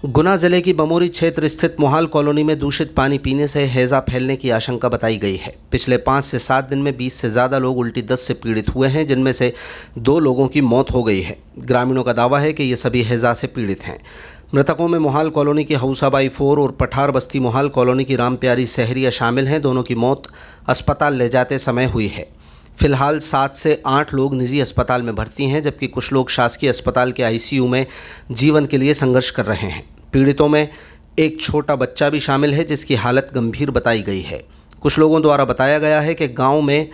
गुना जिले की बमोरी क्षेत्र स्थित मोहाल कॉलोनी में दूषित पानी पीने से हैजा फैलने की आशंका बताई गई है। पिछले 5 से 7 दिन में 20 से ज़्यादा लोग उल्टी दस्त से पीड़ित हुए हैं, जिनमें से 2 लोगों की मौत हो गई है। ग्रामीणों का दावा है कि ये सभी हैजा से पीड़ित हैं। मृतकों में मोहाल कॉलोनी की हौसाबाई 4 और पठार बस्ती मोहाल कॉलोनी की राम प्यारी सहरिया शामिल हैं। दोनों की मौत अस्पताल ले जाते समय हुई है। फिलहाल 7 से 8 लोग निजी अस्पताल में भर्ती हैं, जबकि कुछ लोग शासकीय अस्पताल के आईसीयू में जीवन के लिए संघर्ष कर रहे हैं। पीड़ितों में एक छोटा बच्चा भी शामिल है, जिसकी हालत गंभीर बताई गई है। कुछ लोगों द्वारा बताया गया है कि गांव में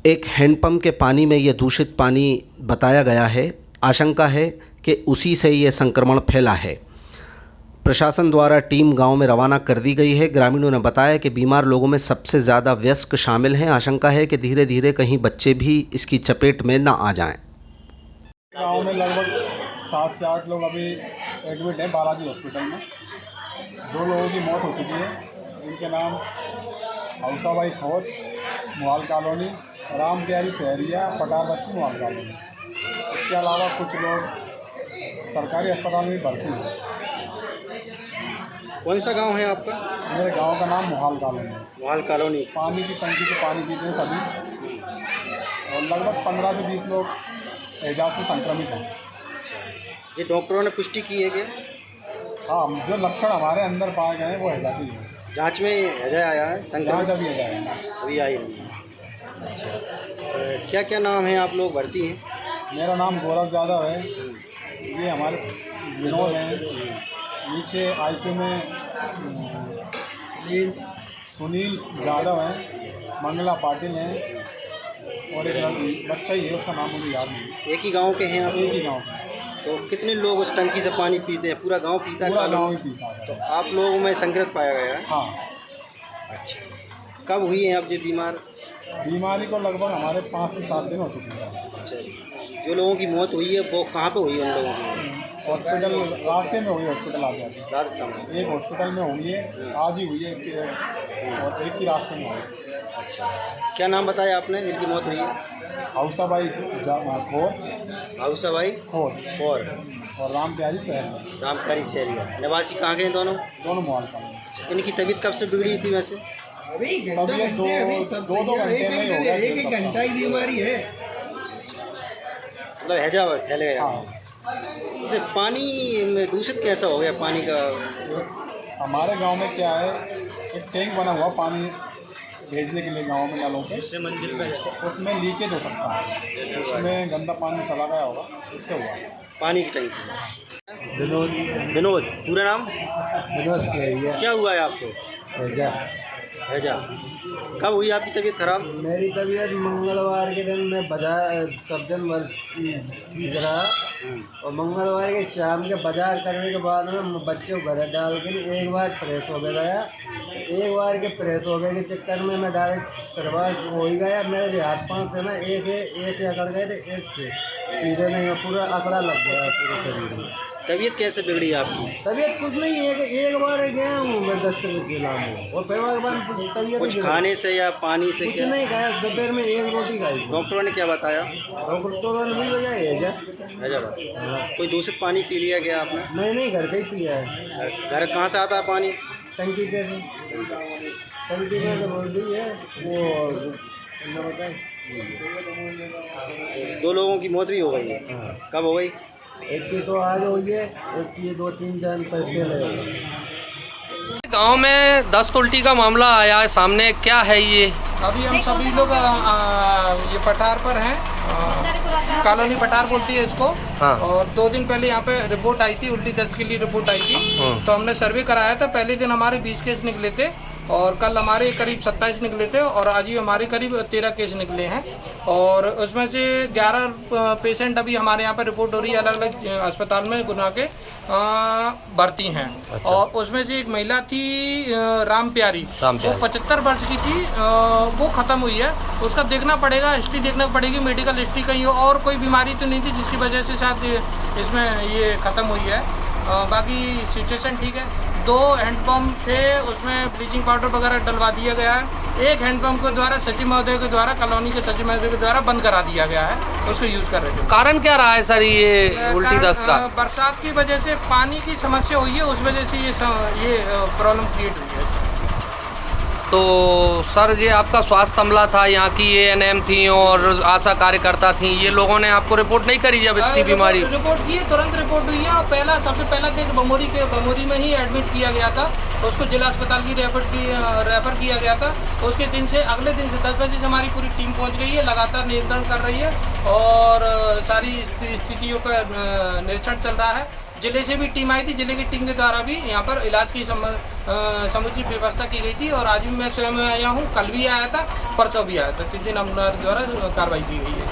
एक हैंडपंप के पानी में यह दूषित पानी बताया गया है। आशंका है कि उसी से यह संक्रमण फैला है। प्रशासन द्वारा टीम गांव में रवाना कर दी गई है। ग्रामीणों ने बताया कि बीमार लोगों में सबसे ज़्यादा वयस्क शामिल हैं। आशंका है कि धीरे धीरे कहीं बच्चे भी इसकी चपेट में न आ जाएं। गाँव में लगभग 7 से 8 लोग अभी एडमिट हैं बालाजी हॉस्पिटल में। 2 लोगों की मौत हो चुकी है। इनके नाम हौसाबाई 4 मोहाल कॉलोनी, राम प्यारी सहरिया पठार बस्ती मोहाल कॉलोनी। इसके अलावा कुछ लोग सरकारी अस्पताल में भर्ती हैं। कौन सा गांव है आपका? मेरे गांव का नाम मोहाल कॉलोनी है। मोहाल कॉलोनी। पानी की टंकी से पानी पीते हैं सभी, और लगभग 15 से 20 लोग हैजा से संक्रमित हैं। ये डॉक्टरों ने पुष्टि की है कि हाँ, जो लक्षण हमारे अंदर पाए गए हैं वो हैजा की है। जांच में हैजा आया है? संक्रमित अभी हैजा है, अभी आई नहीं है। अच्छा, क्या क्या नाम है आप लोग भर्ती हैं? मेरा नाम गौरव यादव है। ये हमारे विनोद हैं। नीचे आईसीयू में सुनील यादव हैं, मंगला पाटिल हैं, और एक बच्चा ही है, उसका नाम मुझे याद नहीं। एक ही गांव के हैं आप? एक ही गांव के। तो कितने लोग उस टंकी से पानी पीते हैं? पूरा गांव पीता है? पूरा गांव ही पीता है। तो आप लोगों में संक्रमित पाया गया है? हाँ। अच्छा, कब हुई हैं आप जो बीमार? बीमारी को लगभग हमारे 5 से 7 दिन हो चुके हैं। अच्छा, जो लोगों की मौत हुई है वो कहाँ पे हुई है? उन लोगों की हॉस्पिटल रास्ते में हुई, हॉस्पिटल आ गया था। राजस्थान में? एक हॉस्पिटल में हुई है, आज ही हुई है, और एक की रास्ते में हुई है। अच्छा, क्या नाम बताया आपने इनकी मौत हुई है? हौसाबाई 4 हौसाबाई 4 और राम प्यारी सहरिया। राम प्यारी सहरिया निवासी कहाँ के हैं दोनों? दोनों मोहाल कॉलोनी। इनकी तबीयत कब से बिगड़ी थी वैसे? अभी दो घंटे में ही होगा, एक घंटा की बीमारी है। मतलब हैजा फैल गया। हाँ। अच्छा, पानी में दूषित कैसा हो गया पानी का? हमारे गांव में क्या है, एक टैंक बना हुआ पानी भेजने के लिए गांव में नलों पे, मंजिल पे तो उसमें लीकेज हो सकता है, उसमें गंदा पानी चला गया होगा, इससे हुआ पानी की टंकी। विनोद। विनोद, पूरा नाम? विनोद सहरिया। क्या हुआ है आपको? हैजा। हैजा कब हुई आपकी तबीयत खराब? मेरी तबीयत मंगलवार के दिन में बाजार सब दिन ठीक रहा, और मंगलवार के शाम के बाजार करने के बाद में बच्चों को घर डाल के एक बार फ्रेश हो गया। एक बार के फ्रेश हो गए के चक्कर में मैं डायरेक्ट प्रवास हो ही गया। मेरे जो हाथ पाँव थे ना, ए से अकड़ गए थे, एस से सीधे नहीं, पूरा अकड़ा लग गया पूरे शरीर में। तबीयत कैसे बिगड़ी आपकी? तबीयत कुछ नहीं है कि एक बार गया हूँ मैं दस्त के नाम और फिर तबीयत कुछ खाने से या पानी से? कुछ नहीं खाया, दोपहर में एक रोटी खाई। डॉक्टरों ने क्या बताया? डॉक्टरों ने भी वजह हैजा। कोई दूषित पानी पी लिया क्या आपने? नहीं, घर का ही पिया है। घर कहाँ से आता है पानी? टंकी पे से। टंकी में तो बोल दी है वो बताए। 2 लोगों की मौत भी हो गई है। हाँ। कब हो गई? एक की तो आज हुई है, एक की 2-3 दिन पहले। गांव में दस्त उल्टी का मामला आया है सामने, क्या है ये? अभी हम सभी लोग ये पठार पर हैं, कॉलोनी पठार बोलती है इसको। हाँ। और 2 दिन पहले यहाँ पे रिपोर्ट आई थी, उल्टी दस्त के लिए रिपोर्ट आई थी। तो हमने सर्वे कराया था। पहले दिन हमारे 20 केस निकले थे, और कल हमारे करीब 27 निकले थे, और आज ही हमारे करीब 13 केस निकले हैं। और उसमें से 11 पेशेंट अभी हमारे यहाँ पर रिपोर्ट हो रही है, अलग अलग अस्पताल में गुना के भर्ती हैं। अच्छा। और उसमें से एक महिला थी राम प्यारी, वो 75 वर्ष की थी, वो खत्म हुई है। उसका देखना पड़ेगा, हिस्ट्री देखना पड़ेगी, मेडिकल हिस्ट्री कहीं और कोई बीमारी तो नहीं थी जिसकी वजह से शायद इसमें ये खत्म हुई है। बाकी सिचुएशन ठीक है। 2 हैंडपम्प थे, उसमें ब्लीचिंग पाउडर वगैरह डलवा दिया गया है। एक हैंडपम्प के द्वारा सचिव महोदय के द्वारा, कॉलोनी के सचिव महोदय के द्वारा बंद करा दिया गया है, उसको यूज कर रहे थे। कारण क्या रहा है सर ये उल्टी दस्त का? बरसात की वजह से पानी की समस्या हुई है, उस वजह से ये प्रॉब्लम क्रिएट हुई है। तो सर ये आपका स्वास्थ्य अमला था, यहाँ की ANM थी और आशा कार्यकर्ता थी, ये लोगों ने आपको रिपोर्ट नहीं करी जब इतनी बीमारी? रिपोर्ट की, तुरंत रिपोर्ट हुई है। और सबसे पहला केस बमोरी में ही एडमिट किया गया था, उसको जिला अस्पताल की रेफर किया गया था। उसके दिन से, अगले दिन से 10 बजे से हमारी पूरी टीम पहुँच गई है, लगातार नियंत्रण कर रही है और सारी स्थितियों का निरीक्षण चल रहा है। जिले से भी टीम आई थी, जिले की टीम के द्वारा भी यहाँ पर इलाज की समुचित व्यवस्था की गई थी और आज भी मैं स्वयं आया हूँ, कल भी आया था, परसों भी आया था। 3 दिन हमारे द्वारा कार्रवाई की गई है।